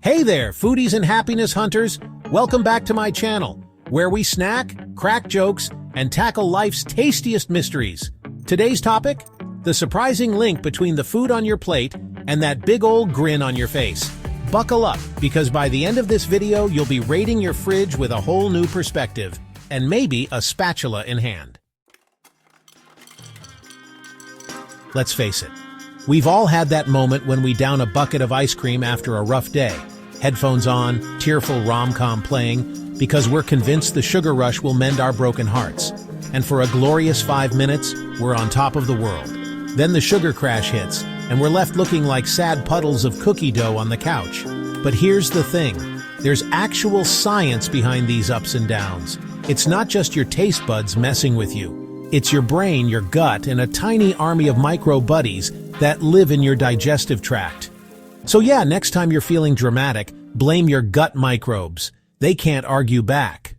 Hey there, foodies and happiness hunters! Welcome back to my channel, where we snack, crack jokes, and tackle life's tastiest mysteries. Today's topic? The surprising link between the food on your plate and that big old grin on your face. Buckle up, because by the end of this video, you'll be rating your fridge with a whole new perspective, and maybe a spatula in hand. Let's face it, we've all had that moment when we down a bucket of ice cream after a rough day. Headphones on, tearful rom-com playing, because we're convinced the sugar rush will mend our broken hearts. And for a glorious 5 minutes, we're on top of the world. Then the sugar crash hits, and we're left looking like sad puddles of cookie dough on the couch. But here's the thing, there's actual science behind these ups and downs. It's not just your taste buds messing with you. It's your brain, your gut, and a tiny army of micro buddies that live in your digestive tract. So yeah, next time you're feeling dramatic, blame your gut microbes. They can't argue back.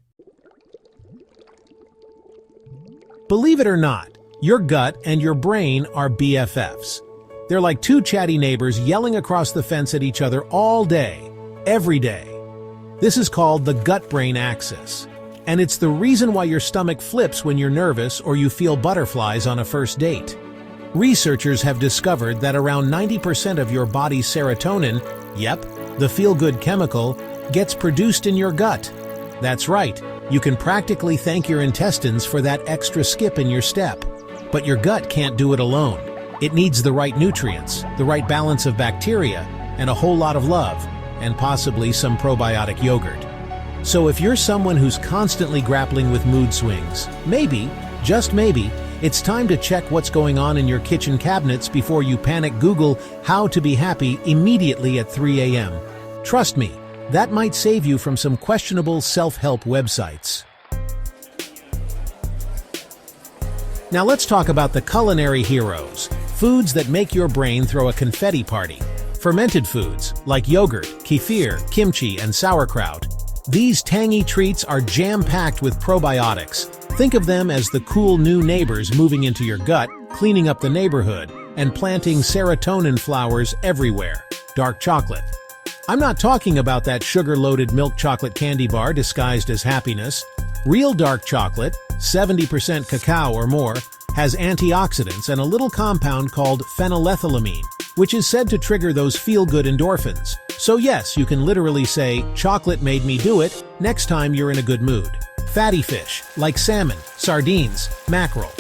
Believe it or not, your gut and your brain are BFFs. They're like two chatty neighbors yelling across the fence at each other all day, every day. This is called the gut-brain axis. And it's the reason why your stomach flips when you're nervous or you feel butterflies on a first date. Researchers have discovered that around 90% of your body's serotonin, yep, the feel-good chemical, gets produced in your gut. That's right, you can practically thank your intestines for that extra skip in your step. But your gut can't do it alone. It needs the right nutrients, the right balance of bacteria, and a whole lot of love, and possibly some probiotic yogurt. So if you're someone who's constantly grappling with mood swings, maybe, just maybe, it's time to check what's going on in your kitchen cabinets before you panic Google how to be happy immediately at 3 a.m. Trust me, that might save you from some questionable self-help websites. Now let's talk about the culinary heroes, foods that make your brain throw a confetti party. Fermented foods, like yogurt, kefir, kimchi, and sauerkraut. These tangy treats are jam-packed with probiotics. Think of them as the cool new neighbors moving into your gut, cleaning up the neighborhood, and planting serotonin flowers everywhere. Dark chocolate. I'm not talking about that sugar-loaded milk chocolate candy bar disguised as happiness. Real dark chocolate, 70% cacao or more, has antioxidants and a little compound called phenylethylamine, which is said to trigger those feel-good endorphins. So yes, you can literally say, chocolate made me do it, next time you're in a good mood. Fatty fish, like salmon, sardines, mackerel.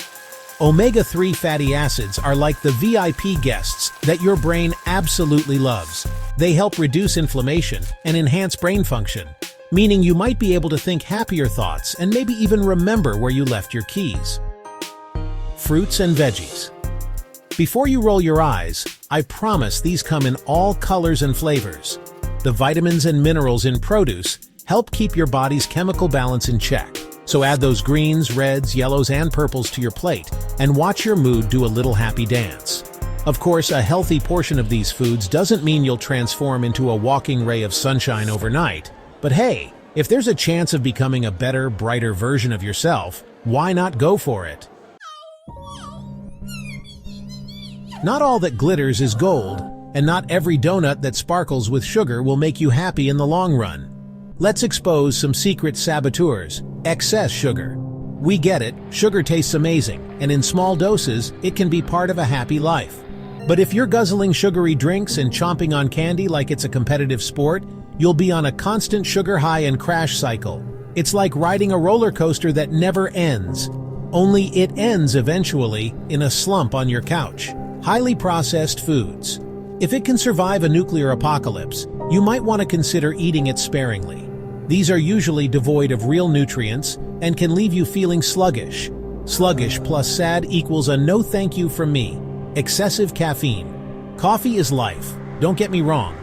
Omega-3 fatty acids are like the VIP guests that your brain absolutely loves. They help reduce inflammation and enhance brain function, meaning you might be able to think happier thoughts and maybe even remember where you left your keys. Fruits and veggies. Before you roll your eyes, I promise these come in all colors and flavors. The vitamins and minerals in produce help keep your body's chemical balance in check. So add those greens, reds, yellows, and purples to your plate and watch your mood do a little happy dance. Of course, a healthy portion of these foods doesn't mean you'll transform into a walking ray of sunshine overnight. But hey, if there's a chance of becoming a better, brighter version of yourself, why not go for it? Not all that glitters is gold, and not every donut that sparkles with sugar will make you happy in the long run. Let's expose some secret saboteurs: excess sugar. We get it, sugar tastes amazing, and in small doses, it can be part of a happy life. But if you're guzzling sugary drinks and chomping on candy like it's a competitive sport, you'll be on a constant sugar high and crash cycle. It's like riding a roller coaster that never ends. Only it ends eventually in a slump on your couch. Highly processed foods. If it can survive a nuclear apocalypse, you might want to consider eating it sparingly. These are usually devoid of real nutrients and can leave you feeling sluggish. Sluggish plus sad equals a no thank you from me. Excessive caffeine. Coffee is life, don't get me wrong.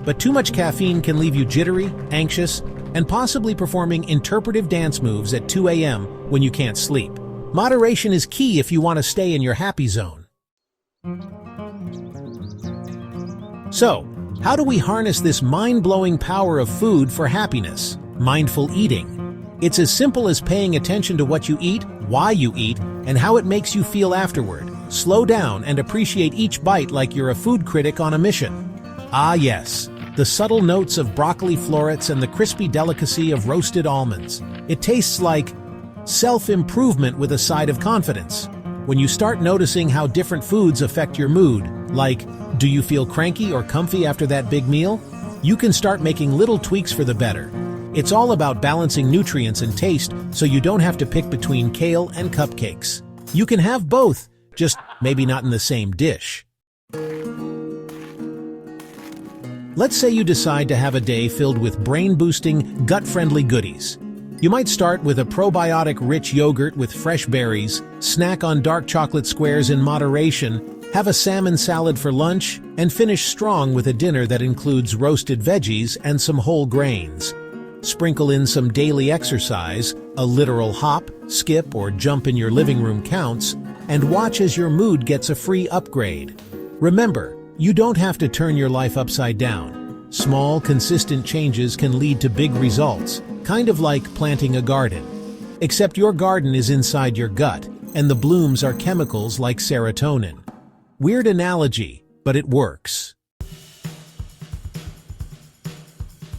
But too much caffeine can leave you jittery, anxious, and possibly performing interpretive dance moves at 2 a.m. when you can't sleep. Moderation is key if you want to stay in your happy zone. So, how do we harness this mind-blowing power of food for happiness? Mindful eating. It's as simple as paying attention to what you eat, why you eat, and how it makes you feel afterward. Slow down and appreciate each bite like you're a food critic on a mission. Ah yes, the subtle notes of broccoli florets and the crispy delicacy of roasted almonds. It tastes like self-improvement with a side of confidence. When you start noticing how different foods affect your mood, like, do you feel cranky or comfy after that big meal? You can start making little tweaks for the better. It's all about balancing nutrients and taste so you don't have to pick between kale and cupcakes. You can have both, just maybe not in the same dish. Let's say you decide to have a day filled with brain-boosting, gut-friendly goodies. You might start with a probiotic-rich yogurt with fresh berries, snack on dark chocolate squares in moderation, have a salmon salad for lunch, and finish strong with a dinner that includes roasted veggies and some whole grains. Sprinkle in some daily exercise, a literal hop, skip, or jump in your living room counts, and watch as your mood gets a free upgrade. Remember, you don't have to turn your life upside down. Small, consistent changes can lead to big results, kind of like planting a garden. Except your garden is inside your gut, and the blooms are chemicals like serotonin. Weird analogy, but it works.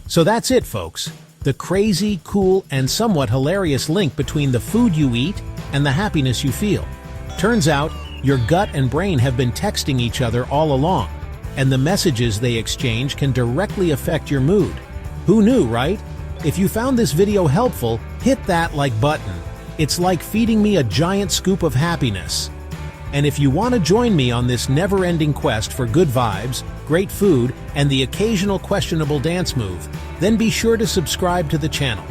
So that's it, folks. The crazy, cool, and somewhat hilarious link between the food you eat and the happiness you feel. Turns out, your gut and brain have been texting each other all along, and the messages they exchange can directly affect your mood. Who knew, right? If you found this video helpful, hit that like button. It's like feeding me a giant scoop of happiness. And if you want to join me on this never-ending quest for good vibes, great food, and the occasional questionable dance move, then be sure to subscribe to the channel.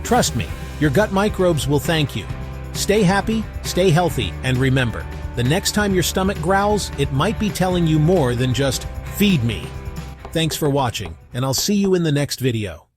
Trust me, your gut microbes will thank you. Stay happy, stay healthy, and remember, the next time your stomach growls, it might be telling you more than just, feed me. Thanks for watching, and I'll see you in the next video.